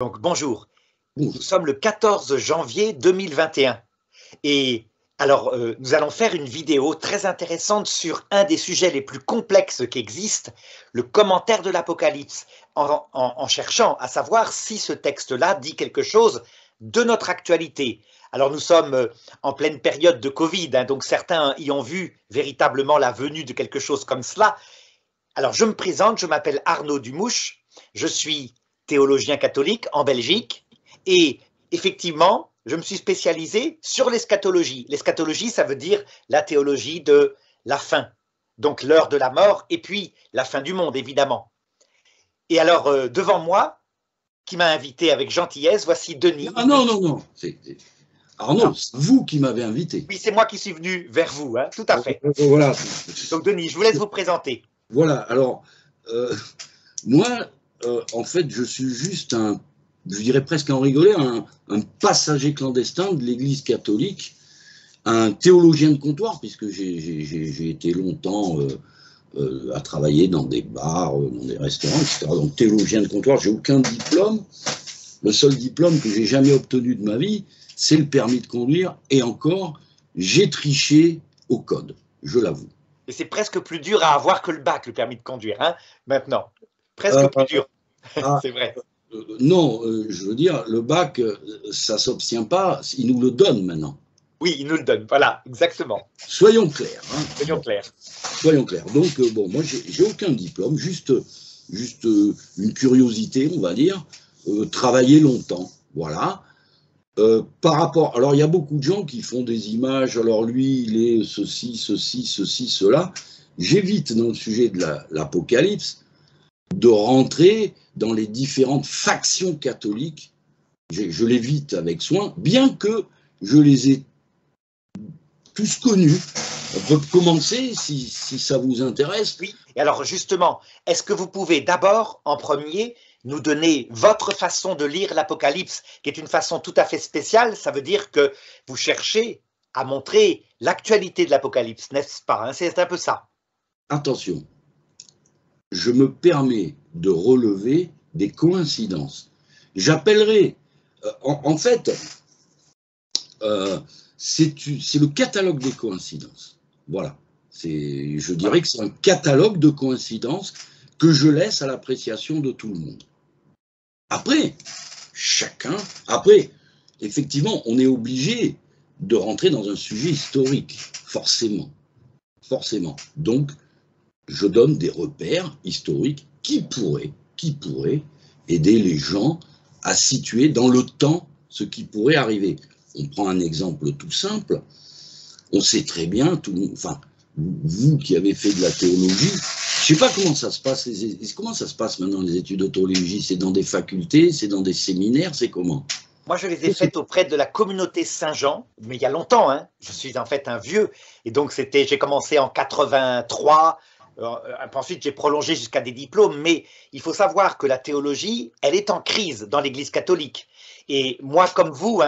Donc bonjour, nous Bonjour. sommes le 14 janvier 2021 et alors nous allons faire une vidéo très intéressante sur un des sujets les plus complexes qui existent, le commentaire de l'Apocalypse, en cherchant à savoir si ce texte-là dit quelque chose de notre actualité. Alors nous sommes en pleine période de Covid, donc certains y ont vu véritablement la venue de quelque chose comme cela. Alors je me présente, je m'appelle Arnaud Dumouche, je suis théologien catholique en Belgique et effectivement, je me suis spécialisé sur l'eschatologie. L'eschatologie, ça veut dire la théologie de la fin, donc l'heure de la mort et puis la fin du monde, évidemment. Et alors, devant moi, qui m'a invité avec gentillesse, voici Denis. Ah non, non, non. Arnaud, c'est vous qui m'avez invité. Oui, c'est moi qui suis venu vers vous, tout à fait. Voilà. Donc Denis, je vous laisse vous présenter. Voilà. Alors, moi, en fait, je suis juste je dirais presque en rigoler, un passager clandestin de l'Église catholique, un théologien de comptoir, puisque j'ai été longtemps à travailler dans des bars, dans des restaurants, etc. Donc, théologien de comptoir, j'ai aucun diplôme. Le seul diplôme que j'ai jamais obtenu de ma vie, c'est le permis de conduire. Et encore, j'ai triché au code, je l'avoue. Et c'est presque plus dur à avoir que le bac, le permis de conduire, maintenant. Presque plus dur, c'est vrai. Non, je veux dire, le bac, ça ne s'obtient pas, il nous le donne maintenant. Oui, il nous le donne, voilà, exactement. Soyons clairs. Soyons clairs. Soyons clairs. Donc, bon, moi, j'ai aucun diplôme, juste une curiosité, on va dire, travailler longtemps, voilà. Par rapport, alors il y a beaucoup de gens qui font des images, alors lui il est ceci, cela. J'évite dans le sujet de l'Apocalypse de rentrer dans les différentes factions catholiques, je l'évite avec soin, bien que je les ai tous connus. On peut commencer si ça vous intéresse. Oui, et alors justement, est-ce que vous pouvez d'abord, en premier, nous donner votre façon de lire l'Apocalypse, qui est une façon tout à fait spéciale? Ça veut dire que vous cherchez à montrer l'actualité de l'Apocalypse, n'est-ce pas? C'est un peu ça. Attention, je me permets de relever des coïncidences. J'appellerai, en fait, c'est le catalogue des coïncidences. Voilà. Je dirais que c'est un catalogue de coïncidences que je laisse à l'appréciation de tout le monde. Après, effectivement, on est obligé de rentrer dans un sujet historique, forcément. Donc, je donne des repères historiques qui pourraient aider les gens à situer dans le temps ce qui pourrait arriver. On prend un exemple tout simple. On sait très bien, vous qui avez fait de la théologie, je ne sais pas comment ça se passe. Comment ça se passe maintenant les études de théologie? C'est dans des facultés, c'est dans des séminaires, c'est comment? Moi, je les ai faites auprès de la communauté Saint-Jean, mais il y a longtemps. Je suis en fait un vieux, et donc j'ai commencé en 83. Ensuite, j'ai prolongé jusqu'à des diplômes, mais il faut savoir que la théologie, elle est en crise dans l'Église catholique. Et moi, comme vous,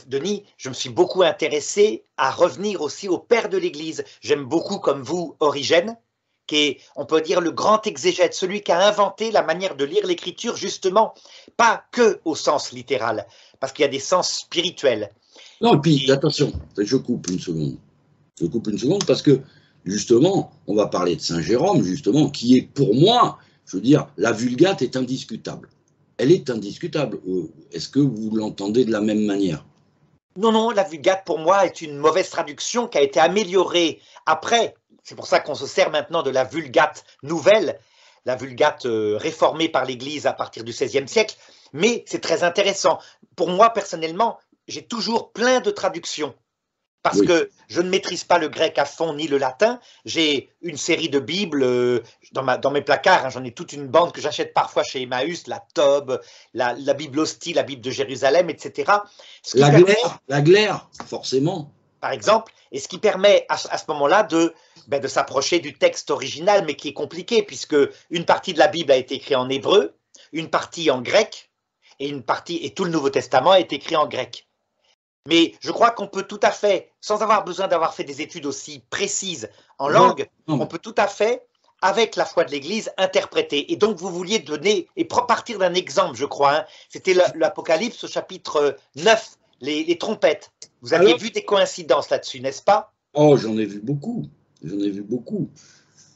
Denis, je me suis beaucoup intéressé à revenir aussi au père de l'Église. J'aime beaucoup, comme vous, Origène, qui est, on peut dire, le grand exégète, celui qui a inventé la manière de lire l'Écriture, justement, pas que au sens littéral, parce qu'il y a des sens spirituels. Non, et puis, attention, je coupe une seconde. Je coupe une seconde parce que, justement, on va parler de Saint Jérôme, justement, qui est pour moi, je veux dire, la Vulgate est indiscutable. Elle est indiscutable. Est-ce que vous l'entendez de la même manière? Non, non, la Vulgate, pour moi, est une mauvaise traduction qui a été améliorée après. C'est pour ça qu'on se sert maintenant de la Vulgate nouvelle, la Vulgate réformée par l'Église à partir du XVIe siècle. Mais c'est très intéressant. Pour moi, personnellement, j'ai toujours plein de traductions. Parce que je ne maîtrise pas le grec à fond ni le latin. J'ai une série de Bibles dans mes placards. J'en ai toute une bande que j'achète parfois chez Emmaüs, la Tob, la Bible Hostie, la Bible de Jérusalem, etc. La glaire, forcément. Par exemple, et ce qui permet à ce moment-là de s'approcher du texte original, mais qui est compliqué, puisque une partie de la Bible a été écrite en hébreu, une partie en grec, et tout le Nouveau Testament est écrit en grec. Mais je crois qu'on peut tout à fait, sans avoir besoin d'avoir fait des études aussi précises en langue, on peut tout à fait avec la foi de l'Église interprétée. Et donc, vous vouliez donner, et partir d'un exemple, je crois, hein, c'était l'Apocalypse au chapitre 9, les trompettes. Vous aviez vu des coïncidences là-dessus, n'est-ce pas? Oh, j'en ai vu beaucoup. J'en ai vu beaucoup.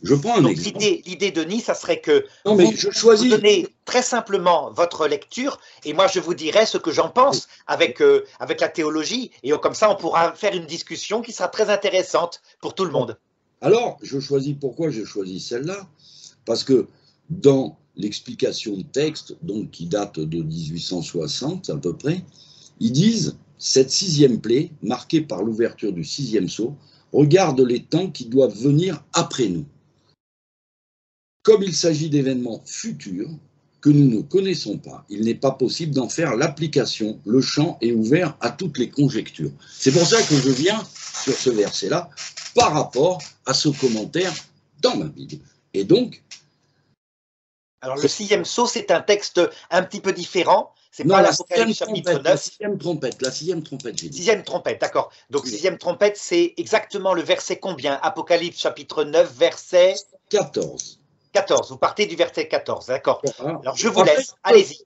Je prends un exemple. L'idée, Denis, ça serait que non, mais je choisis... vous donnez très simplement votre lecture et moi je vous dirai ce que j'en pense avec la théologie et comme ça on pourra faire une discussion qui sera très intéressante pour tout le monde. Alors, pourquoi je choisis celle-là? Parce que dans l'explication de texte, donc qui date de 1860 à peu près, ils disent cette sixième plaie, marquée par l'ouverture du sixième sceau, regarde les temps qui doivent venir après nous. Comme il s'agit d'événements futurs que nous ne connaissons pas, il n'est pas possible d'en faire l'application. Le champ est ouvert à toutes les conjectures. C'est pour ça que je viens sur ce verset-là par rapport à ce commentaire dans ma Bible. Et donc... Alors le sixième sceau, c'est un texte un petit peu différent. C'est pas l'Apocalypse chapitre 9. La sixième trompette, j'ai dit. Sixième trompette, d'accord. Donc sixième trompette, c'est exactement le verset combien? Apocalypse chapitre 9, verset 14. 14, vous partez du verset 14, d'accord. Alors je vous laisse, allez-y.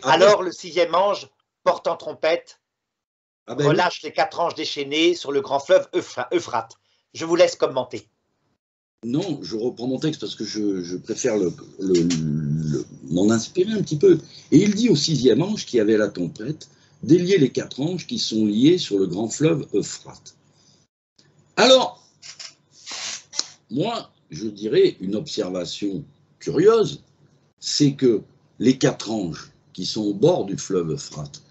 Alors le sixième ange porte en trompette, relâche les 4 anges déchaînés sur le grand fleuve Euphrate. Je vous laisse commenter. Non, je reprends mon texte parce que je préfère m'en inspirer un petit peu. Et il dit au sixième ange qui avait la trompette, délier les 4 anges qui sont liés sur le grand fleuve Euphrate. Alors, moi, je dirais une observation curieuse, c'est que les 4 anges qui sont au bord du fleuve Euphrate,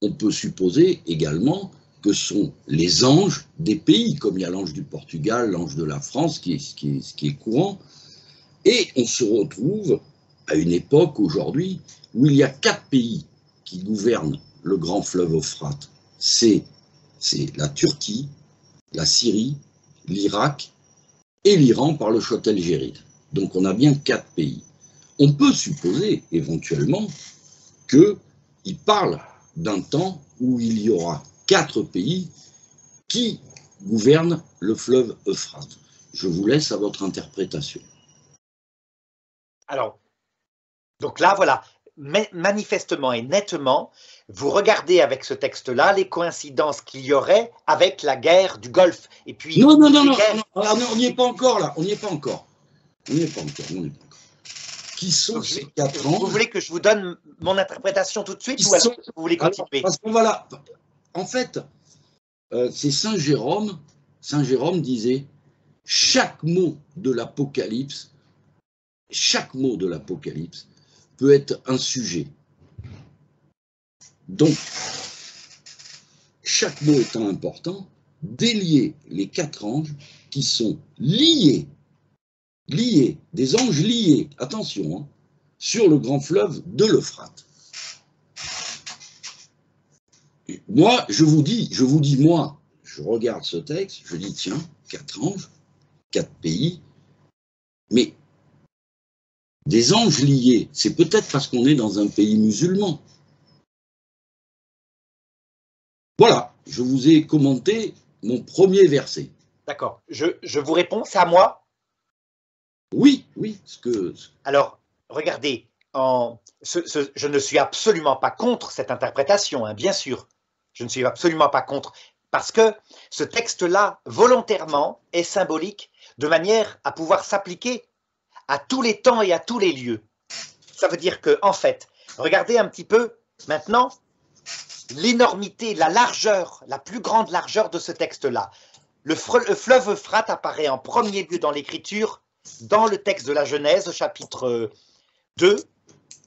on peut supposer également que sont les anges des pays, comme il y a l'ange du Portugal, l'ange de la France, qui est courant, et on se retrouve à une époque aujourd'hui où il y a 4 pays qui gouvernent le grand fleuve Euphrate. C'est la Turquie, la Syrie, l'Irak et l'Iran par le Châtel-Géride. Donc on a bien 4 pays. On peut supposer éventuellement qu'il parle d'un temps où il y aura 4 pays qui gouvernent le fleuve Euphrate. Je vous laisse à votre interprétation. Alors, donc là, voilà, manifestement et nettement, vous regardez avec ce texte-là les coïncidences qu'il y aurait avec la guerre du Golfe. Et puis, non, on n'y est pas encore là, on n'y est pas encore. Qui sont ces 4 anges? Vous voulez que je vous donne mon interprétation tout de suite ou est-ce que vous voulez continuer? Parce qu'on va là. En fait, c'est Saint Jérôme. Saint Jérôme disait chaque mot de l'Apocalypse peut être un sujet. Donc, chaque mot étant important, délier les 4 anges qui sont liés, des anges liés, attention, hein, sur le grand fleuve de l'Euphrate. Moi, je vous dis, moi, je regarde ce texte, je dis, tiens, 4 anges, 4 pays, mais des anges liés, c'est peut-être parce qu'on est dans un pays musulman. Voilà, je vous ai commenté mon premier verset. D'accord, je vous réponds, c'est à moi? Oui. Alors, regardez, je ne suis absolument pas contre cette interprétation, hein, bien sûr. Je ne suis absolument pas contre, parce que ce texte-là, volontairement, est symbolique de manière à pouvoir s'appliquer à tous les temps et à tous les lieux. Ça veut dire que, en fait, regardez un petit peu maintenant l'énormité, la largeur, la plus grande largeur de ce texte-là. Le fleuve Euphrate apparaît en premier lieu dans l'Écriture, dans le texte de la Genèse, chapitre 2,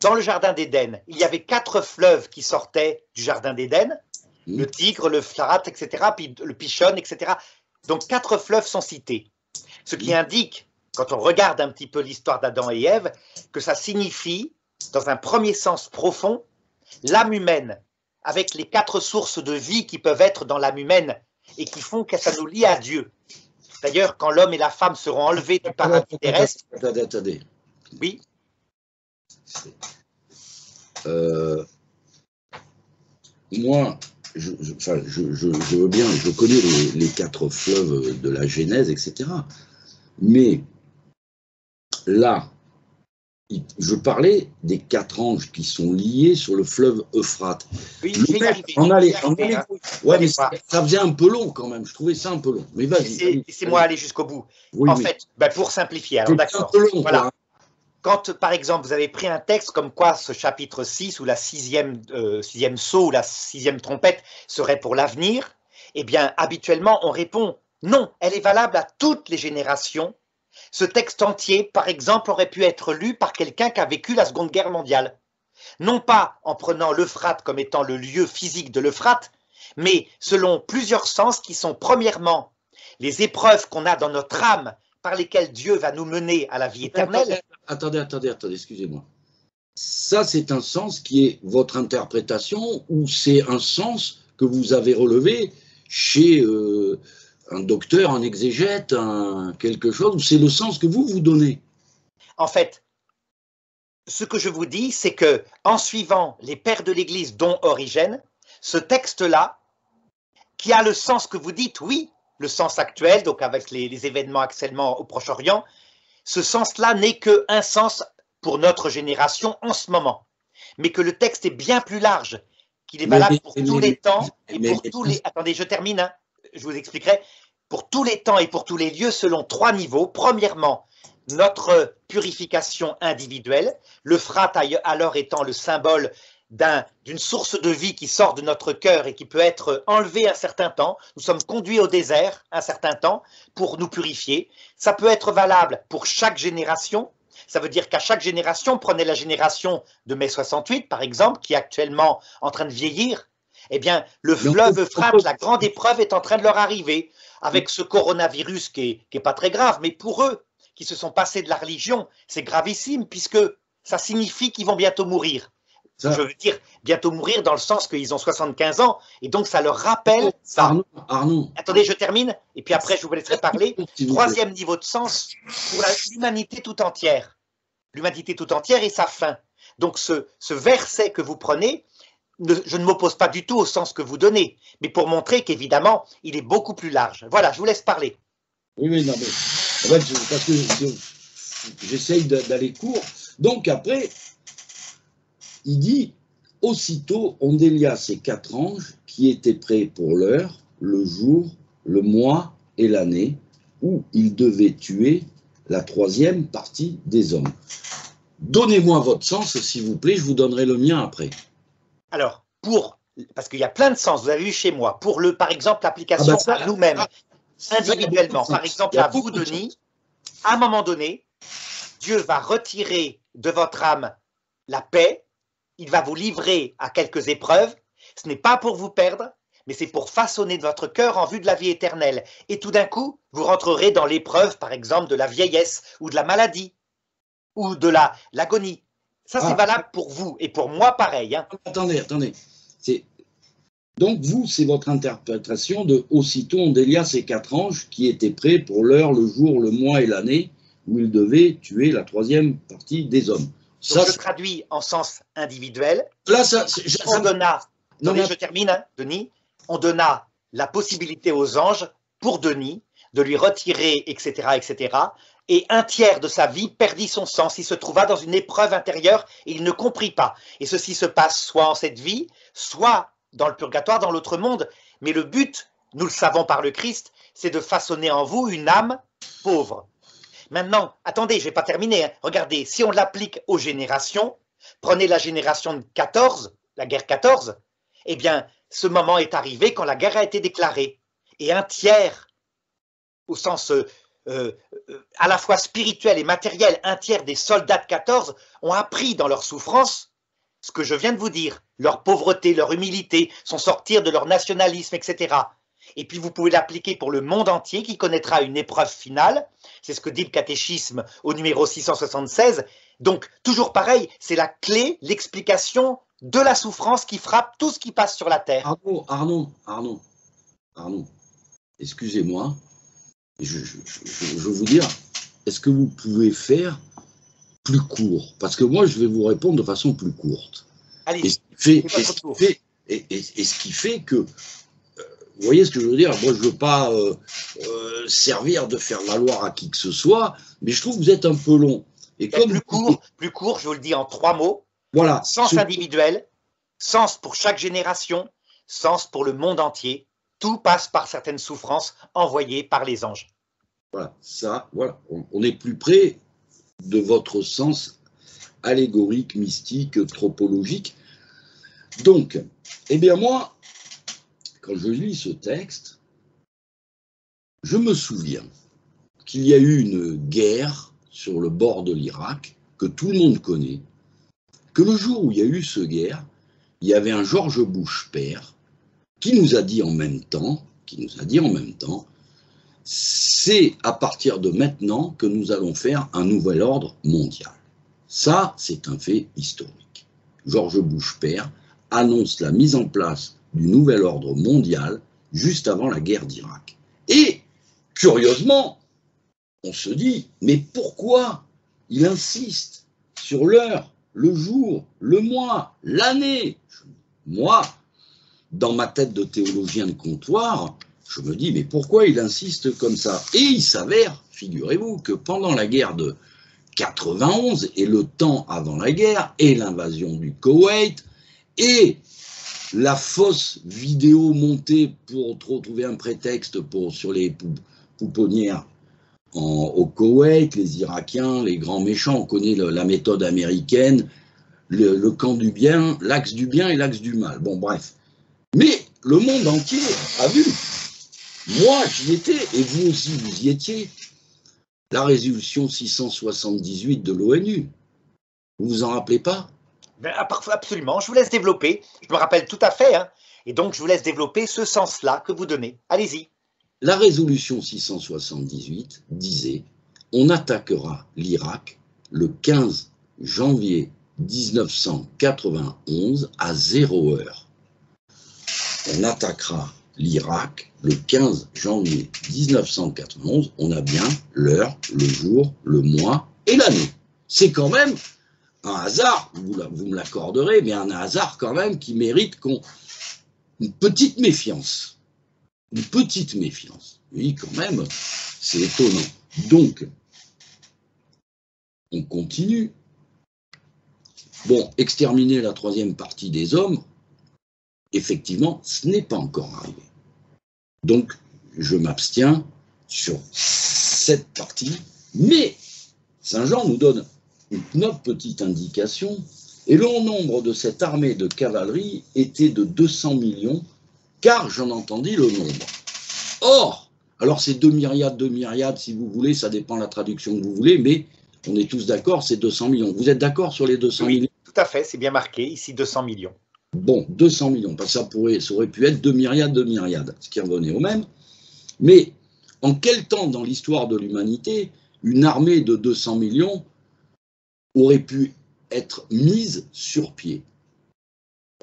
dans le Jardin d'Éden. Il y avait 4 fleuves qui sortaient du Jardin d'Éden, le Tigre, le Phrate, etc., puis le Pishon, etc. Donc 4 fleuves sont cités. Ce qui indique, quand on regarde un petit peu l'histoire d'Adam et Ève, que ça signifie, dans un premier sens profond, l'âme humaine, avec les 4 sources de vie qui peuvent être dans l'âme humaine et qui font que ça nous lie à Dieu. D'ailleurs, quand l'homme et la femme seront enlevés du paradis terrestre... Attendez. Oui. Moi, je veux bien, je connais les 4 fleuves de la Genèse, etc. Mais là, je parlais des 4 anges qui sont liés sur le fleuve Euphrate. Oui, je vais y arriver. Ouais, mais ça faisait un peu long quand même. Je trouvais ça un peu long. Mais vas-y. Laissez-moi aller jusqu'au bout. Oui, en fait, pour simplifier, alors d'accord. Voilà. Quand, par exemple, vous avez pris un texte comme quoi ce chapitre 6 ou la sixième sceau ou la 6e trompette serait pour l'avenir, eh bien, habituellement, on répond non, elle est valable à toutes les générations. Ce texte entier, par exemple, aurait pu être lu par quelqu'un qui a vécu la Seconde Guerre mondiale. Non pas en prenant l'Euphrate comme étant le lieu physique de l'Euphrate, mais selon plusieurs sens qui sont premièrement les épreuves qu'on a dans notre âme par lesquelles Dieu va nous mener à la vie éternelle. Attendez, excusez-moi. Ça, c'est un sens qui est votre interprétation ou c'est un sens que vous avez relevé chez un docteur, un exégète, quelque chose, ou c'est le sens que vous donnez? En fait, ce que je vous dis, c'est que en suivant les pères de l'Église, dont Origène, ce texte-là, qui a le sens que vous dites, oui, le sens actuel, donc avec les événements actuellement au Proche-Orient, ce sens-là n'est qu'un sens pour notre génération en ce moment, mais que le texte est bien plus large, qu'il est valable pour tous les temps et pour tous les... Attendez, je termine, hein, je vous expliquerai. Pour tous les temps et pour tous les lieux selon 3 niveaux. Premièrement, notre purification individuelle, l'Euphrate alors étant le symbole d'une source de vie qui sort de notre cœur et qui peut être enlevée un certain temps. Nous sommes conduits au désert un certain temps pour nous purifier. Ça peut être valable pour chaque génération. Ça veut dire qu'à chaque génération, prenez la génération de mai 68 par exemple, qui est actuellement en train de vieillir, eh bien le fleuve Euphrate, la grande épreuve est en train de leur arriver avec ce coronavirus qui est pas très grave, mais pour eux qui se sont passés de la religion, c'est gravissime puisque ça signifie qu'ils vont bientôt mourir. Je veux dire, bientôt mourir dans le sens qu'ils ont 75 ans, et donc ça leur rappelle ça. Arnaud. Attendez, je termine, et puis après je vous laisserai parler. 3e niveau de sens pour l'humanité tout entière. L'humanité tout entière et sa fin. Donc ce verset que vous prenez, je ne m'oppose pas du tout au sens que vous donnez, mais pour montrer qu'évidemment, il est beaucoup plus large. Voilà, je vous laisse parler. Oui, non, mais en fait, parce que j'essaye d'aller court. Donc après, il dit, aussitôt on délia ces 4 anges qui étaient prêts pour l'heure, le jour, le mois et l'année, où ils devaient tuer la 3e partie des hommes. Donnez-moi votre sens, s'il vous plaît, je vous donnerai le mien après. Alors, parce qu'il y a plein de sens, vous avez vu chez moi, pour par exemple, l'application à nous-mêmes, individuellement, par exemple, à vous, Denis, à un moment donné, Dieu va retirer de votre âme la paix, il va vous livrer à quelques épreuves, ce n'est pas pour vous perdre, mais c'est pour façonner votre cœur en vue de la vie éternelle. Et tout d'un coup, vous rentrerez dans l'épreuve, par exemple, de la vieillesse, ou de la maladie, ou de l'agonie. Ça, c'est valable pour vous, et pour moi, pareil. Hein. Attendez. Donc, vous, c'est votre interprétation de « aussitôt on délia ces 4 anges qui étaient prêts pour l'heure, le jour, le mois et l'année, où ils devaient tuer la 3e partie des hommes ». Donc, je traduis en sens individuel. Là, je termine, hein, Denis. On donna la possibilité aux anges, pour Denis, de lui retirer, etc., etc., et 1/3 de sa vie perdit son sens. Il se trouva dans une épreuve intérieure et il ne comprit pas. Et ceci se passe soit en cette vie, soit dans le purgatoire, dans l'autre monde. Mais le but, nous le savons par le Christ, c'est de façonner en vous une âme pauvre. Maintenant, attendez, je n'ai pas terminé. Hein. Regardez, si on l'applique aux générations, prenez la génération de 14, la guerre 14, eh bien, ce moment est arrivé quand la guerre a été déclarée. Et 1/3, au sens à la fois spirituel et matériel, 1/3 des soldats de 14 ont appris dans leur souffrance ce que je viens de vous dire, leur pauvreté, leur humilité, son sortir de leur nationalisme, etc. Et puis vous pouvez l'appliquer pour le monde entier qui connaîtra une épreuve finale, c'est ce que dit le catéchisme au numéro 676. Donc toujours pareil, c'est la clé, l'explication de la souffrance qui frappe tout ce qui passe sur la terre. Arnaud, excusez-moi, je veux vous dire, est-ce que vous pouvez faire plus court? Parce que moi, je vais vous répondre de façon plus courte. Allez, et ce qui fait que vous voyez ce que je veux dire? Moi, je ne veux pas servir de faire valoir à qui que ce soit, mais je trouve que vous êtes un peu long. Et comme plus court, je vous le dis en 3 mots. Voilà. Sens individuel, sens pour chaque génération, sens pour le monde entier. Tout passe par certaines souffrances envoyées par les anges. Voilà, ça, voilà. On est plus près de votre sens allégorique, mystique, tropologique. Donc, eh bien moi, quand je lis ce texte, je me souviens qu'il y a eu une guerre sur le bord de l'Irak, que tout le monde connaît, que le jour où il y a eu cette guerre, il y avait un George Bush père qui nous a dit en même temps, c'est à partir de maintenant que nous allons faire un nouvel ordre mondial. Ça, c'est un fait historique. George Bush père annonce la mise en place du nouvel ordre mondial juste avant la guerre d'Irak. Et, curieusement, on se dit, mais pourquoi il insiste sur l'heure, le jour, le mois, l'année? Moi, dans ma tête de théologien de comptoir, je me dis, mais pourquoi il insiste comme ça? Et il s'avère, figurez-vous, que pendant la guerre de 91 et le temps avant la guerre, et l'invasion du Koweït, et la fausse vidéo montée pour trouver un prétexte sur les pouponnières au Koweït, les Irakiens, les grands méchants, on connaît la méthode américaine, le camp du bien, l'axe du bien et l'axe du mal. Bon, bref. Mais le monde entier a vu. Moi, j'y étais, et vous aussi, vous y étiez. La résolution 678 de l'ONU. Vous vous en rappelez pas? Absolument, je vous laisse développer. Je me rappelle tout à fait. Hein. Et donc, je vous laisse développer ce sens-là que vous donnez. Allez-y. La résolution 678 disait « On attaquera l'Irak le 15 janvier 1991 à 0 heure. » On attaquera l'Irak le 15 janvier 1991. On a bien l'heure, le jour, le mois et l'année. C'est quand même un hasard, vous me l'accorderez, mais un hasard quand même qui mérite une petite méfiance. Une petite méfiance. Oui, quand même, c'est étonnant. Donc, on continue. Bon, exterminer la troisième partie des hommes, effectivement, ce n'est pas encore arrivé. Donc, je m'abstiens sur cette partie, mais Saint Jean nous donne une autre petite indication, et le nombre de cette armée de cavalerie était de 200 millions, car j'en entendis le nombre. Or, alors c'est 2 myriades, si vous voulez, ça dépend de la traduction que vous voulez, mais on est tous d'accord, c'est 200 millions. Vous êtes d'accord sur les 200 millions? Oui, tout à fait, c'est bien marqué, ici 200 millions. Bon, 200 millions, parce que ça aurait pu être 2 myriades, ce qui revenait au même. Mais en quel temps dans l'histoire de l'humanité, une armée de 200 millions aurait pu être mise sur pied?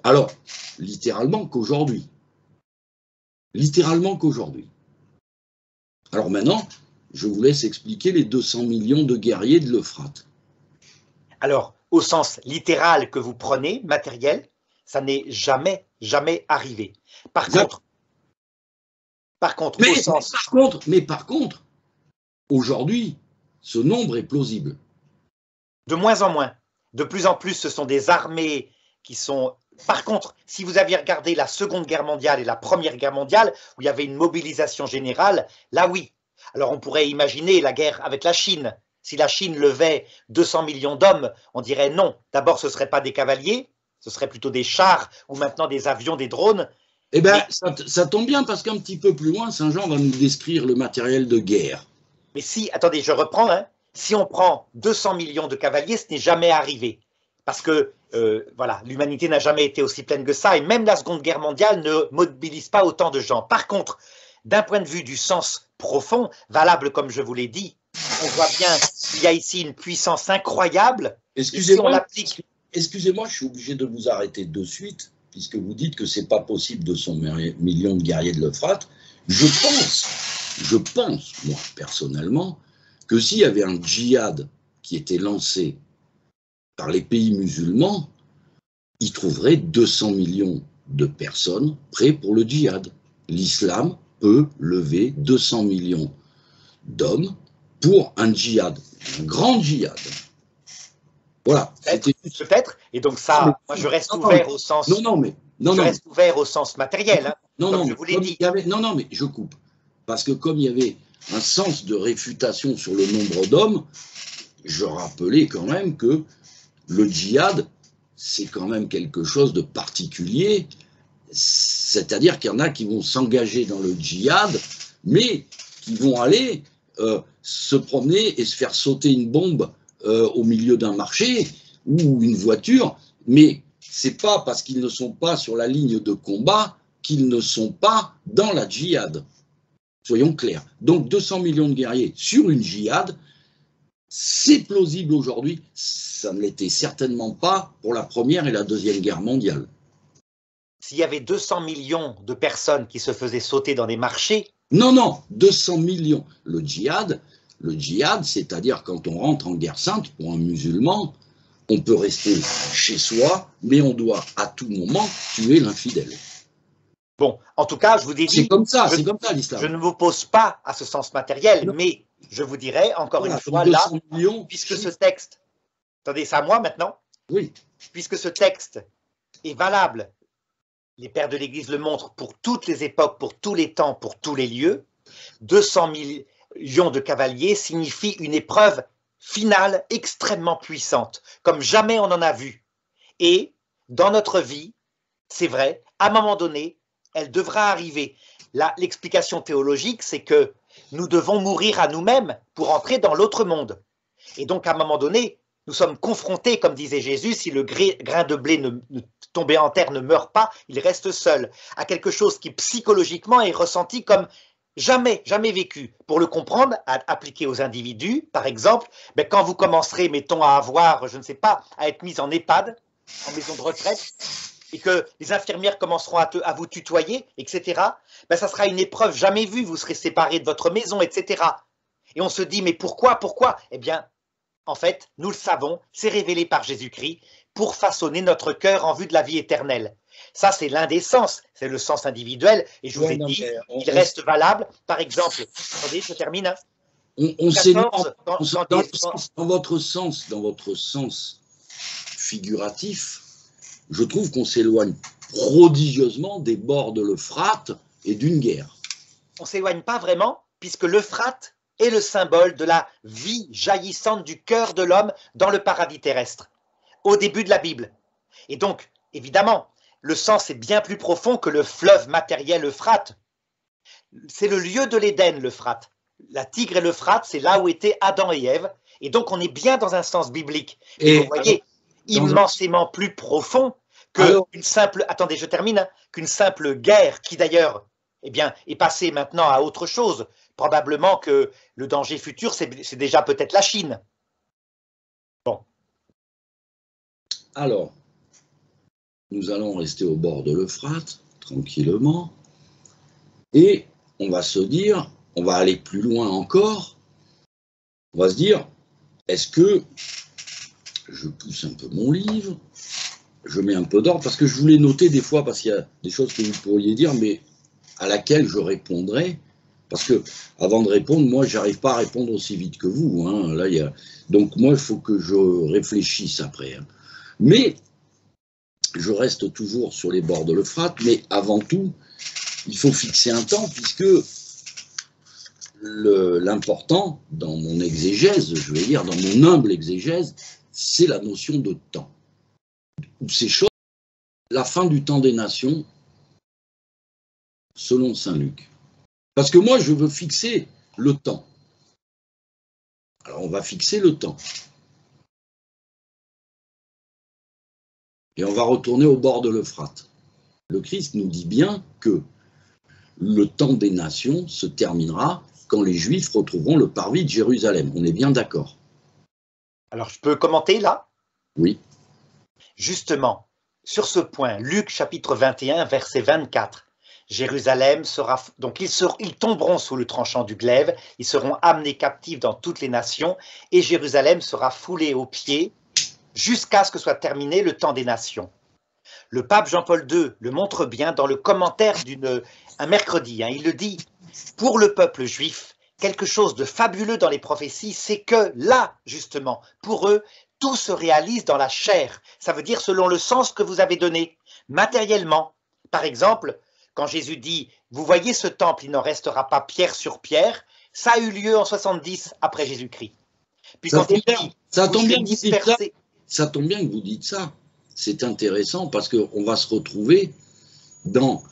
Alors, littéralement qu'aujourd'hui. Littéralement qu'aujourd'hui. Alors maintenant, je vous laisse expliquer les 200 millions de guerriers de l'Euphrate. Alors, au sens littéral que vous prenez, matériel, ça n'est jamais arrivé. Par contre, aujourd'hui, ce nombre est plausible. De moins en moins. De plus en plus, ce sont des armées qui sont... Par contre, si vous aviez regardé la Seconde Guerre mondiale et la Première Guerre mondiale, où il y avait une mobilisation générale, là oui. Alors on pourrait imaginer la guerre avec la Chine. Si la Chine levait 200 millions d'hommes, on dirait non. D'abord, ce ne seraient pas des cavaliers, ce seraient plutôt des chars ou maintenant des avions, des drones. Eh bien, ça tombe bien parce qu'un petit peu plus loin, Saint Jean va nous décrire le matériel de guerre. Mais si, attendez, je reprends, hein. Si on prend 200 millions de cavaliers, ce n'est jamais arrivé. Parce que voilà, l'humanité n'a jamais été aussi pleine que ça, et même la Seconde Guerre mondiale ne mobilise pas autant de gens. Par contre, d'un point de vue du sens profond, valable comme je vous l'ai dit, on voit bien qu'il y a ici une puissance incroyable. Excusez-moi, je suis obligé de vous arrêter de suite, puisque vous dites que ce n'est pas possible 200 millions de guerriers de l'Euphrate. Je pense, moi, personnellement, que s'il y avait un djihad qui était lancé par les pays musulmans, ils trouveraient 200 millions de personnes prêtes pour le djihad. l'islam peut lever 200 millions d'hommes pour un djihad, un grand djihad. Voilà. Peut-être. Et donc ça, moi je reste ouvert au sens. Je reste ouvert au sens matériel. Hein, comme je vous l'ai dit. Non, mais je coupe. Parce que comme il y avait un sens de réfutation sur le nombre d'hommes, je rappelais quand même que le djihad, c'est quand même quelque chose de particulier. C'est-à-dire qu'il y en a qui vont s'engager dans le djihad, mais qui vont aller se promener et se faire sauter une bombe au milieu d'un marché ou une voiture, mais c'est pas parce qu'ils ne sont pas sur la ligne de combat qu'ils ne sont pas dans la djihad. Soyons clairs. Donc 200 millions de guerriers sur une djihad, c'est plausible aujourd'hui. Ça ne l'était certainement pas pour la Première et la Deuxième Guerre mondiale. S'il y avait 200 millions de personnes qui se faisaient sauter dans des marchés. Non, 200 millions. Le djihad, c'est-à-dire quand on rentre en guerre sainte, pour un musulman, on peut rester chez soi, mais on doit à tout moment tuer l'infidèle. Bon, en tout cas, je vous ai dit… C'est comme ça l'islam. Je ne m'oppose pas à ce sens matériel, mais je vous dirais, encore une fois, là, puisque ce texte… Attendez, c'est à moi maintenant? Oui. Puisque ce texte est valable, les pères de l'Église le montrent pour toutes les époques, pour tous les temps, pour tous les lieux, 200 millions de cavaliers signifie une épreuve finale extrêmement puissante, comme jamais on en a vu. Et dans notre vie, c'est vrai, à un moment donné, elle devra arriver. L'explication théologique, c'est que nous devons mourir à nous-mêmes pour entrer dans l'autre monde. Et donc, à un moment donné, nous sommes confrontés, comme disait Jésus, si le grain de blé tombé en terre ne meurt pas, il reste seul, à quelque chose qui psychologiquement est ressenti comme jamais vécu. Pour le comprendre, appliqué aux individus, par exemple, quand vous commencerez, mettons, à avoir, je ne sais pas, à être mis en EHPAD, en maison de retraite, et que les infirmières commenceront à vous tutoyer, etc., ça sera une épreuve jamais vue, vous serez séparés de votre maison, etc. Et on se dit, mais pourquoi? Eh bien, en fait, nous le savons, c'est révélé par Jésus-Christ pour façonner notre cœur en vue de la vie éternelle. Ça, c'est l'un des sens, c'est le sens individuel, et je vous ai dit, il reste valable. Par exemple, attendez, je termine. Dans votre sens figuratif, je trouve qu'on s'éloigne prodigieusement des bords de l'Euphrate et d'une guerre. On ne s'éloigne pas vraiment, puisque l'Euphrate est le symbole de la vie jaillissante du cœur de l'homme dans le paradis terrestre, au début de la Bible. Et donc, évidemment, le sens est bien plus profond que le fleuve matériel Euphrate. C'est le lieu de l'Éden, l'Euphrate. La Tigre et l'Euphrate, c'est là où étaient Adam et Ève. Et donc, on est bien dans un sens biblique. Et vous voyez, immensément plus profond qu'une simple… Attendez, je termine. Hein, qu'une simple guerre qui, d'ailleurs, est passée maintenant à autre chose. Probablement que le danger futur, c'est déjà peut-être la Chine. Bon. Alors, nous allons rester au bord de l'Euphrate, tranquillement, et on va se dire, on va aller plus loin encore, on va se dire, est-ce que, je pousse un peu mon livre, je mets un peu d'ordre, parce que je voulais noter des fois, parce qu'il y a des choses que vous pourriez dire, mais à laquelle je répondrai, parce que avant de répondre, moi, j'arrive pas à répondre aussi vite que vous. Hein. Là, donc moi, il faut que je réfléchisse après. Hein. Mais je reste toujours sur les bords de l'Euphrate, mais avant tout, il faut fixer un temps, puisque l'important dans mon exégèse, je vais dire, dans mon humble exégèse, c'est la notion de temps. Ces choses, la fin du temps des nations, selon saint Luc. Parce que moi, je veux fixer le temps. Alors, on va fixer le temps. Et on va retourner au bord de l'Euphrate. Le Christ nous dit bien que le temps des nations se terminera quand les Juifs retrouveront le parvis de Jérusalem. On est bien d'accord? Alors, je peux commenter là? Oui. Justement, sur ce point, Luc chapitre 21, verset 24. Jérusalem sera… Donc, ils tomberont sous le tranchant du glaive, ils seront amenés captifs dans toutes les nations, et Jérusalem sera foulée aux pieds jusqu'à ce que soit terminé le temps des nations. Le pape Jean-Paul II le montre bien dans le commentaire un mercredi. Il le dit, pour le peuple juif, quelque chose de fabuleux dans les prophéties, c'est que là, justement, pour eux, tout se réalise dans la chair. Ça veut dire selon le sens que vous avez donné, matériellement. Par exemple, quand Jésus dit, vous voyez ce temple, il n'en restera pas pierre sur pierre, ça a eu lieu en 70 après Jésus-Christ. Puis quand il dit, ça tombe bien que vous dites ça. C'est intéressant parce qu'on va se retrouver dans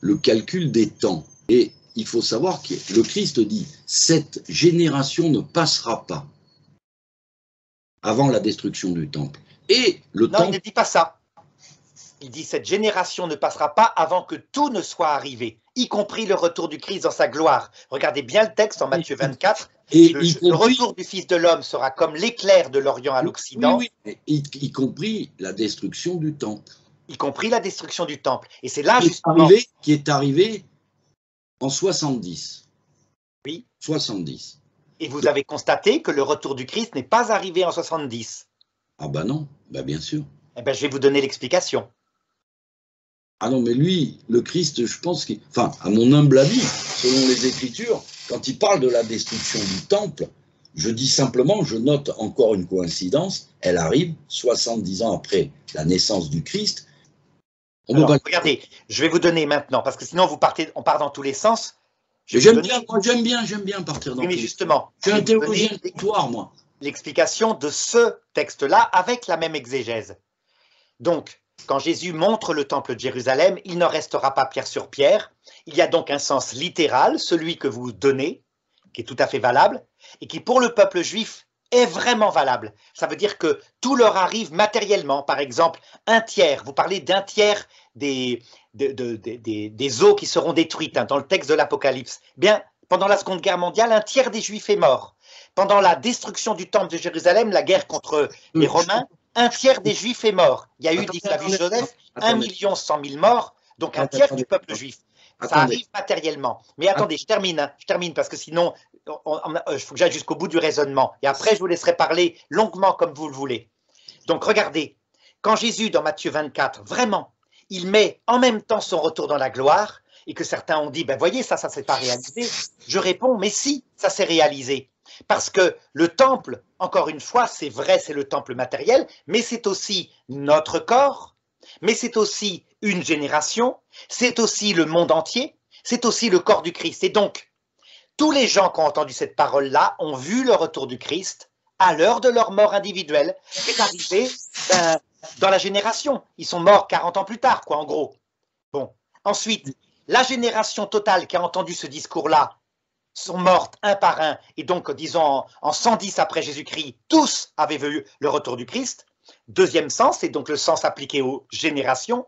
le calcul des temps. Et il faut savoir que le Christ dit, cette génération ne passera pas avant la destruction du temple. Et le temple... Non, il ne dit pas ça. Il dit, cette génération ne passera pas avant que tout ne soit arrivé, y compris le retour du Christ dans sa gloire. Regardez bien le texte en Matthieu 24. Et le retour du Fils de l'homme sera comme l'éclair de l'Orient à l'Occident. Oui, y compris la destruction du temple. Y compris la destruction du temple. Et c'est là, justement... Qui est arrivé en 70. Oui. 70. Et vous avez constaté que le retour du Christ n'est pas arrivé en 70. Ah ben non, ben bien sûr. Eh ben, je vais vous donner l'explication. Ah non, mais lui, le Christ, je pense qu'il... Enfin, à mon humble avis, selon les Écritures, quand il parle de la destruction du temple, je dis simplement, je note encore une coïncidence, elle arrive 70 ans après la naissance du Christ. Alors, regardez, je vais vous donner maintenant, parce que sinon on part dans tous les sens. J'aime bien partir dans tous les sens. Mais justement, je suis un théologien de victoire, moi. L'explication de ce texte-là avec la même exégèse. Donc, quand Jésus montre le temple de Jérusalem, il n'en restera pas pierre sur pierre. Il y a donc un sens littéral, celui que vous donnez, qui est tout à fait valable, et qui pour le peuple juif est vraiment valable. Ça veut dire que tout leur arrive matériellement. Par exemple, un tiers, vous parlez d'un tiers des eaux qui seront détruites dans le texte de l'Apocalypse. Bien, pendant la Seconde Guerre mondiale, un tiers des Juifs est mort. Pendant la destruction du temple de Jérusalem, la guerre contre les Romains, un tiers des Juifs est mort. Il y a eu, dit Flavius Joseph, 1 100 000 morts, donc un tiers du peuple juif. Ça arrive matériellement. Mais attendez, je termine parce que sinon, il faut que j'aille jusqu'au bout du raisonnement. Et après, je vous laisserai parler longuement comme vous le voulez. Donc regardez, quand Jésus, dans Matthieu 24, vraiment, il met en même temps son retour dans la gloire, et que certains ont dit, ben voyez, ça ne s'est pas réalisé. Je réponds, mais si, ça s'est réalisé. Parce que le temple, encore une fois, c'est vrai, c'est le temple matériel, mais c'est aussi notre corps, mais c'est aussi une génération, c'est aussi le monde entier, c'est aussi le corps du Christ. Et donc, tous les gens qui ont entendu cette parole-là ont vu le retour du Christ à l'heure de leur mort individuelle, qui est arrivé dans la génération. Ils sont morts 40 ans plus tard, quoi, en gros. Bon. Ensuite, la génération totale qui a entendu ce discours-là sont mortes un par un, et donc, disons, en 110 après Jésus-Christ, tous avaient vu le retour du Christ. Deuxième sens, c'est donc le sens appliqué aux générations.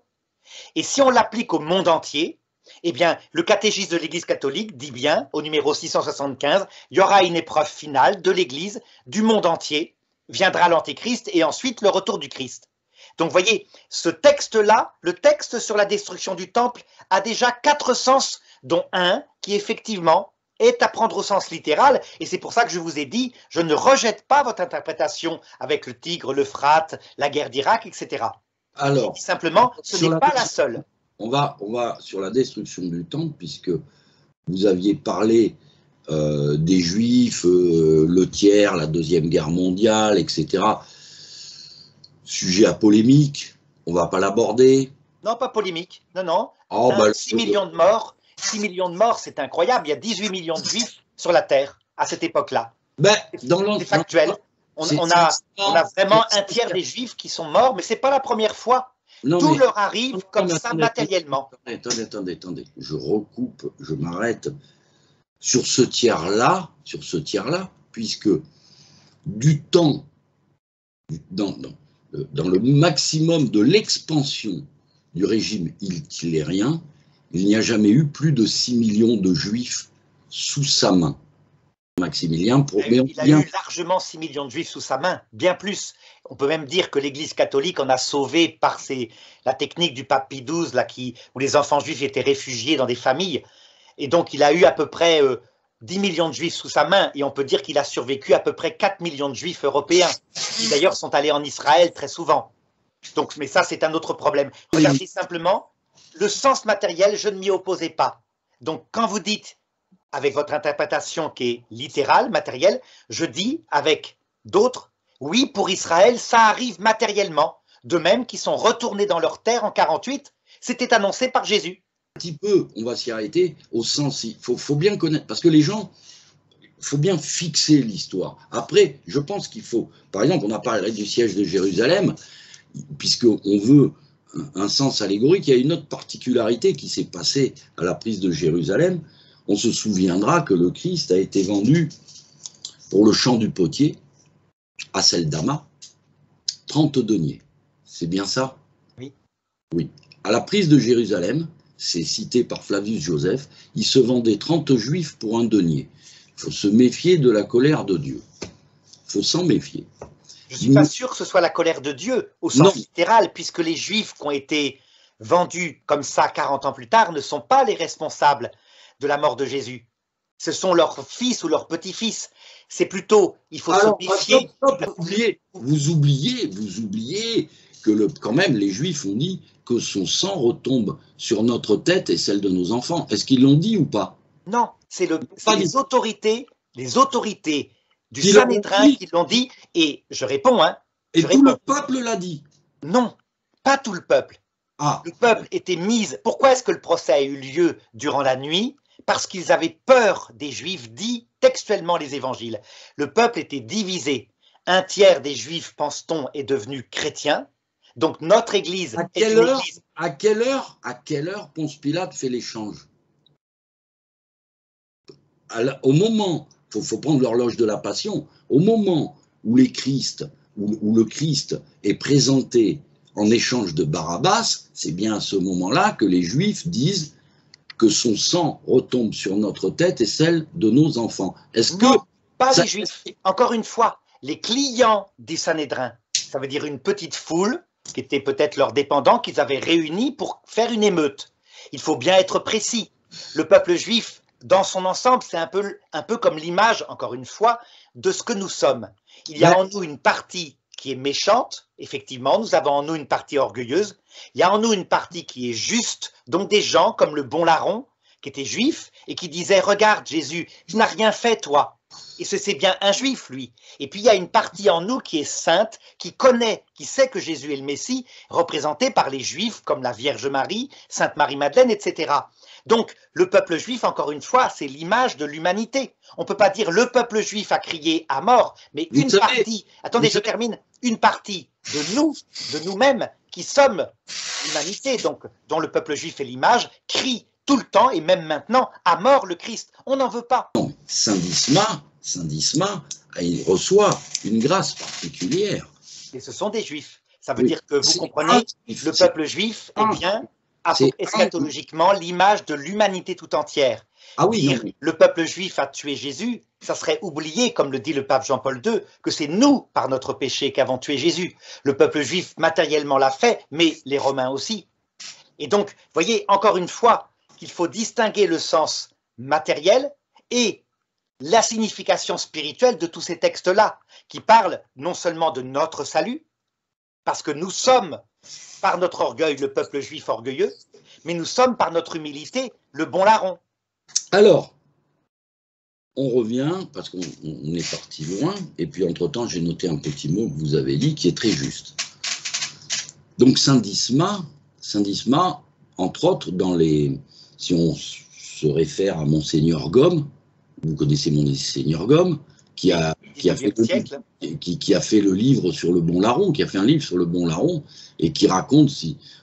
Et si on l'applique au monde entier, eh bien, le catéchisme de l'Église catholique dit bien, au numéro 675, il y aura une épreuve finale de l'Église, du monde entier, viendra l'Antéchrist et ensuite le retour du Christ. Donc, vous voyez, ce texte-là, le texte sur la destruction du temple, a déjà 4 sens, dont un qui, effectivement, est à prendre au sens littéral, et c'est pour ça que je vous ai dit, je ne rejette pas votre interprétation avec le Tigre, l'Euphrate, la guerre d'Irak, etc. Alors, simplement, ce n'est pas la seule. On va sur la destruction du temple, puisque vous aviez parlé des Juifs, le tiers, la Deuxième Guerre mondiale, etc. Sujet à polémique, on ne va pas l'aborder. Non, pas polémique, non. Oh, 6 millions de morts. 6 millions de morts, c'est incroyable. Il y a 18 millions de juifs sur la Terre à cette époque-là. C'est factuel. On a vraiment un tiers des juifs qui sont morts, mais ce n'est pas la première fois. Tout leur arrive comme ça matériellement. Attendez. Je recoupe, je m'arrête sur ce tiers-là, puisque du temps, dans le maximum de l'expansion du régime hitlérien, il n'y a jamais eu plus de 6 millions de juifs sous sa main. Maximilien, il a eu largement 6 millions de juifs sous sa main, bien plus. On peut même dire que l'Église catholique en a sauvé par la technique du pape Pie XII, où les enfants juifs étaient réfugiés dans des familles. Et donc il a eu à peu près 10 millions de juifs sous sa main, et on peut dire qu'il a survécu à peu près 4 millions de juifs européens, qui d'ailleurs sont allés en Israël très souvent. Donc, mais ça, c'est un autre problème. Regardez simplement, le sens matériel, je ne m'y opposais pas. Donc, quand vous dites, avec votre interprétation qui est littérale, matérielle, je dis avec d'autres, oui, pour Israël, ça arrive matériellement, de même qu'ils sont retournés dans leur terre en 48, c'était annoncé par Jésus. Un petit peu, on va s'y arrêter, au sens, il faut bien connaître, parce que les gens, il faut bien fixer l'histoire. Après, je pense qu'il faut, par exemple, on a parlé du siège de Jérusalem, puisqu'on veut un sens allégorique, il y a une autre particularité qui s'est passée à la prise de Jérusalem. On se souviendra que le Christ a été vendu pour le champ du potier à Seldama, 30 deniers. C'est bien ça? Oui. Oui. À la prise de Jérusalem, c'est cité par Flavius Joseph, il se vendait 30 juifs pour un denier. Il faut se méfier de la colère de Dieu. Il faut s'en méfier. Je ne suis pas sûr que ce soit la colère de Dieu au sens littéral, puisque les Juifs qui ont été vendus comme ça 40 ans plus tard ne sont pas les responsables de la mort de Jésus. Ce sont leurs fils ou leurs petits-fils. C'est plutôt, il faut se méfier. Vous oubliez que quand même les Juifs ont dit que son sang retombe sur notre tête et celle de nos enfants. Est-ce qu'ils l'ont dit ou pas? Non, c'est les autorités du Sanhédrin qui l'ont dit, et je réponds. Et tout le peuple l'a dit? Non, pas tout le peuple. Ah. Le peuple était mis. Pourquoi est-ce que le procès a eu lieu durant la nuit? Parce qu'ils avaient peur des Juifs, dit textuellement les évangiles. Le peuple était divisé. Un tiers des Juifs, pense-t-on, est devenu chrétien. Donc notre Église est une Église. À quelle heure Ponce Pilate fait l'échange? Au moment, il faut prendre l'horloge de la Passion, au moment où le Christ est présenté en échange de Barabbas, c'est bien à ce moment-là que les Juifs disent que son sang retombe sur notre tête et celle de nos enfants. Est-ce que... Non, pas les Juifs. Encore une fois, les clients du Sanhédrin, ça veut dire une petite foule, qui était peut-être leurs dépendants, qu'ils avaient réunis pour faire une émeute. Il faut bien être précis. Le peuple juif, dans son ensemble, c'est un peu comme l'image, encore une fois, de ce que nous sommes. Il y a en nous une partie qui est méchante, effectivement, nous avons en nous une partie orgueilleuse, il y a en nous une partie qui est juste, donc des gens comme le bon larron, qui était juif, et qui disait « Regarde Jésus, tu n'as rien fait toi ». Et c'est bien un juif, lui. Et puis il y a une partie en nous qui est sainte, qui connaît, qui sait que Jésus est le Messie, représenté par les juifs comme la Vierge Marie, Sainte Marie-Madeleine, etc. Donc le peuple juif, encore une fois, c'est l'image de l'humanité. On ne peut pas dire le peuple juif a crié à mort, mais une partie, attendez, je termine, une partie de nous-mêmes, qui sommes l'humanité, donc dont le peuple juif est l'image, crie tout le temps et même maintenant à mort le Christ. On n'en veut pas. Saint Dismas, il reçoit une grâce particulière. Et ce sont des juifs. Ça veut dire que vous comprenez, le peuple juif est bien eschatologiquement l'image de l'humanité tout entière. Ah oui, dire le peuple juif a tué Jésus, ça serait oublier, comme le dit le pape Jean-Paul II, que c'est nous, par notre péché, qu'avons tué Jésus. Le peuple juif matériellement l'a fait, mais les Romains aussi. Et donc, voyez, encore une fois, qu'il faut distinguer le sens matériel et la signification spirituelle de tous ces textes-là, qui parlent non seulement de notre salut, parce que nous sommes, par notre orgueil, le peuple juif orgueilleux, mais nous sommes, par notre humilité, le bon larron. Alors, on revient, parce qu'on est parti loin, et puis entre-temps, j'ai noté un petit mot que vous avez dit, qui est très juste. Donc, Saint Dismas, entre autres, si on se réfère à Monseigneur Gaume, vous connaissez Monseigneur Gaume, qui a fait le livre sur le bon larron, qui a fait un livre sur le bon larron, et qui raconte,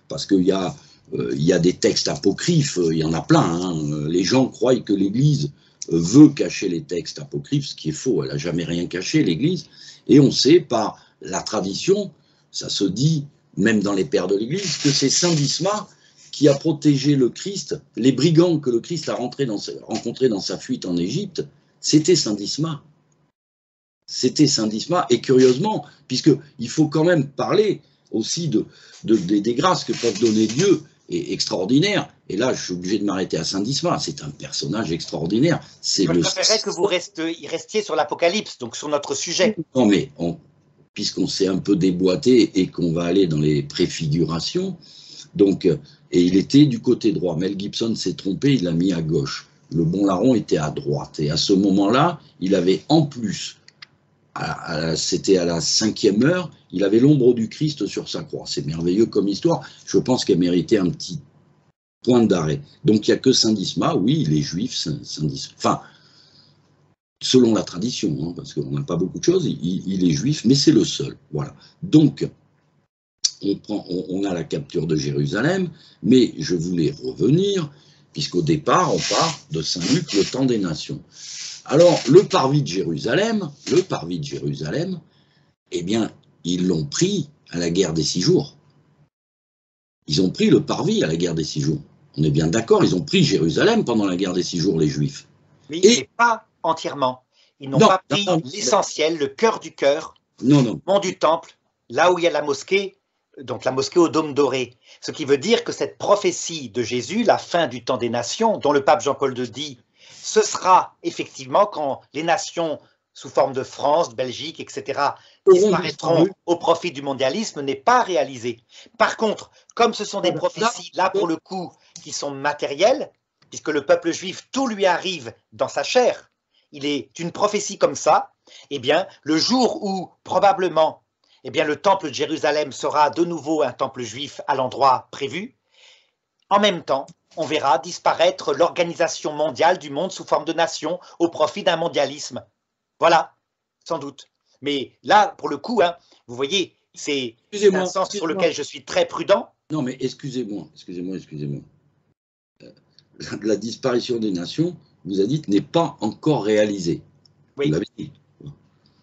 parce qu'il y a des textes apocryphes, il y en a plein, hein. Les gens croient que l'Église veut cacher les textes apocryphes, ce qui est faux, elle n'a jamais rien caché, l'Église, et on sait par la tradition, ça se dit même dans les pères de l'Église, que c'est Saint Dismas qui a protégé le Christ, les brigands que le Christ a rencontrés dans sa fuite en Égypte, c'était Saint Dismas. C'était Saint Dismas, et curieusement, puisqu'il faut quand même parler aussi des grâces que peuvent donner Dieu, et extraordinaires, et là je suis obligé de m'arrêter à Saint Dismas, c'est un personnage extraordinaire. Je préférerais que vous restiez sur l'Apocalypse, donc sur notre sujet. Non mais, puisqu'on s'est un peu déboîté et qu'on va aller dans les préfigurations. Donc, et il était du côté droit. Mel Gibson s'est trompé, il l'a mis à gauche. Le bon larron était à droite. Et à ce moment-là, il avait en plus, c'était à la 5e heure, il avait l'ombre du Christ sur sa croix. C'est merveilleux comme histoire. Je pense qu'elle méritait un petit point d'arrêt. Donc il n'y a que Saint Dismas, oui, il est juif, Saint Dismas. Enfin, selon la tradition, hein, parce qu'on n'a pas beaucoup de choses, il est juif, mais c'est le seul. Voilà. Donc, on a la capture de Jérusalem, mais je voulais revenir, puisqu'au départ, on part de Saint-Luc, le temps des nations. Alors, le parvis de Jérusalem, eh bien, ils l'ont pris à la guerre des 6 jours. Ils ont pris le parvis à la guerre des 6 jours. On est bien d'accord, ils ont pris Jérusalem pendant la guerre des 6 jours, les Juifs. Oui, mais pas entièrement. Ils n'ont pas pris l'essentiel, le cœur du cœur, le mont du Temple, là où il y a la mosquée, donc la mosquée au dôme doré. Ce qui veut dire que cette prophétie de Jésus, la fin du temps des nations, dont le pape Jean-Paul II dit, ce sera effectivement quand les nations sous forme de France, de Belgique, etc., disparaîtront au profit du mondialisme, n'est pas réalisé. Par contre, comme ce sont des prophéties, là pour le coup, qui sont matérielles, puisque le peuple juif, tout lui arrive dans sa chair, il est une prophétie comme ça, eh bien, le jour où, probablement, eh bien, le temple de Jérusalem sera de nouveau un temple juif à l'endroit prévu, en même temps, on verra disparaître l'organisation mondiale du monde sous forme de nation au profit d'un mondialisme. Voilà, sans doute. Mais là, pour le coup, hein, vous voyez, c'est un sens sur lequel je suis très prudent. Non, mais excusez-moi. La disparition des nations, vous avez dit, n'est pas encore réalisée. Oui. Vous l'avez dit.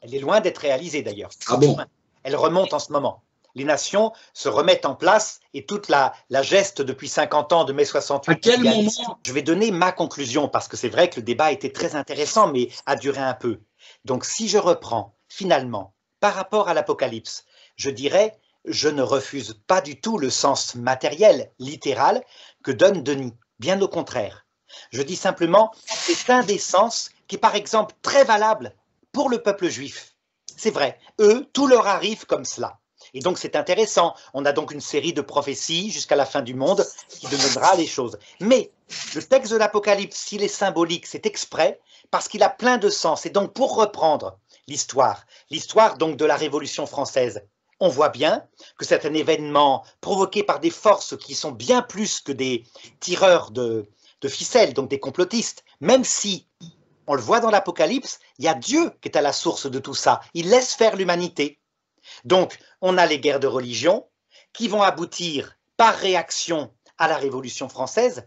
Elle est loin d'être réalisée d'ailleurs. Ah bon? Elle remonte en ce moment. Les nations se remettent en place et toute la geste depuis 50 ans de mai 68. À quel moment? Je vais donner ma conclusion parce que c'est vrai que le débat était très intéressant mais a duré un peu. Donc si je reprends finalement par rapport à l'Apocalypse, je dirais je ne refuse pas du tout le sens matériel, littéral que donne Denis. Bien au contraire. Je dis simplement c'est un des sens qui est par exemple très valable pour le peuple juif. C'est vrai, eux, tout leur arrive comme cela. Et donc c'est intéressant, on a donc une série de prophéties jusqu'à la fin du monde qui donnera les choses. Mais le texte de l'Apocalypse, s'il est symbolique, c'est exprès parce qu'il a plein de sens. Et donc pour reprendre l'histoire donc de la Révolution française, on voit bien que c'est un événement provoqué par des forces qui sont bien plus que des tireurs de ficelles, donc des complotistes, même si on le voit dans l'Apocalypse, il y a Dieu qui est à la source de tout ça. Il laisse faire l'humanité. Donc, on a les guerres de religion qui vont aboutir par réaction à la Révolution française.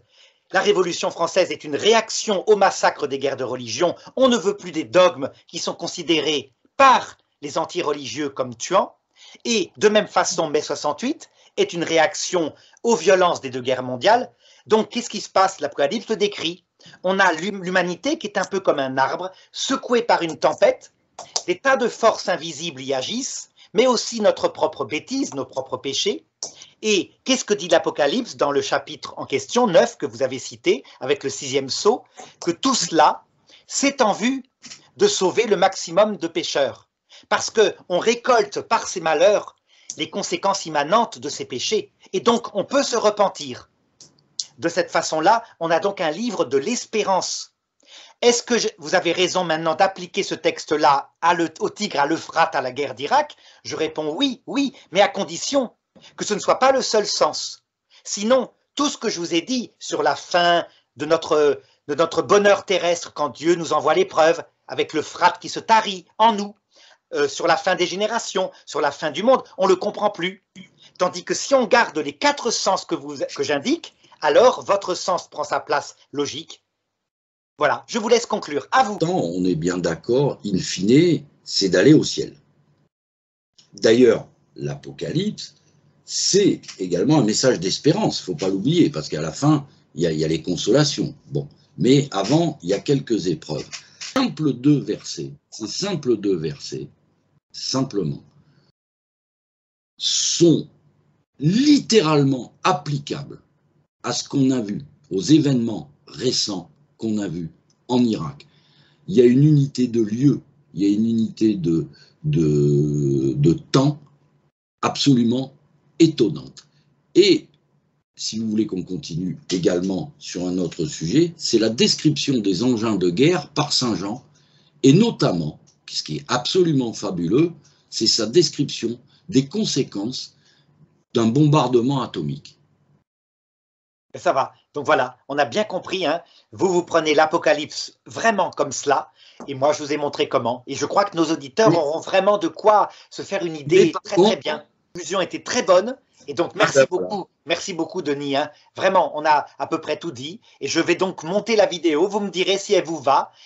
La Révolution française est une réaction au massacre des guerres de religion. On ne veut plus des dogmes qui sont considérés par les anti-religieux comme tuants. Et de même façon, mai 68 est une réaction aux violences des 2 guerres mondiales. Donc, qu'est-ce qui se passe? L'Apocalypse le décrit. On a l'humanité qui est un peu comme un arbre, secoué par une tempête. Des tas de forces invisibles y agissent, mais aussi notre propre bêtise, nos propres péchés. Et qu'est-ce que dit l'Apocalypse dans le chapitre en question, 9, que vous avez cité, avec le 6e sceau? Que tout cela, c'est en vue de sauver le maximum de pécheurs. Parce qu'on récolte par ces malheurs les conséquences immanentes de ces péchés. Et donc, on peut se repentir. De cette façon-là, on a donc un livre de l'espérance. Est-ce que vous avez raison maintenant d'appliquer ce texte-là au Tigre, à l'Euphrate, à la guerre d'Irak? Je réponds oui, oui, mais à condition que ce ne soit pas le seul sens. Sinon, tout ce que je vous ai dit sur la fin de notre bonheur terrestre quand Dieu nous envoie l'épreuve, avec l'Euphrate qui se tarit en nous, sur la fin des générations, sur la fin du monde, on ne le comprend plus. Tandis que si on garde les 4 sens que j'indique, alors votre sens prend sa place logique. Voilà, je vous laisse conclure. À vous. On est bien d'accord, in fine, c'est d'aller au ciel. D'ailleurs, l'Apocalypse, c'est également un message d'espérance, il ne faut pas l'oublier, parce qu'à la fin, il y a les consolations. Bon, mais avant, il y a quelques épreuves. Ces simples 2 versets, simplement, sont littéralement applicables à ce qu'on a vu, aux événements récents qu'on a vus en Irak. Il y a une unité de lieu, il y a une unité de temps absolument étonnante. Et si vous voulez qu'on continue également sur un autre sujet, c'est la description des engins de guerre par Saint-Jean, et notamment, ce qui est absolument fabuleux, c'est sa description des conséquences d'un bombardement atomique. Ça va. Donc voilà, on a bien compris. Hein. Vous prenez l'Apocalypse vraiment comme cela. Et moi, je vous ai montré comment. Et je crois que nos auditeurs auront vraiment de quoi se faire une idée très bien. L'illusion était très bonne. Et donc, merci beaucoup, Denis. Hein. Vraiment, on a à peu près tout dit. Et je vais donc monter la vidéo. Vous me direz si elle vous va.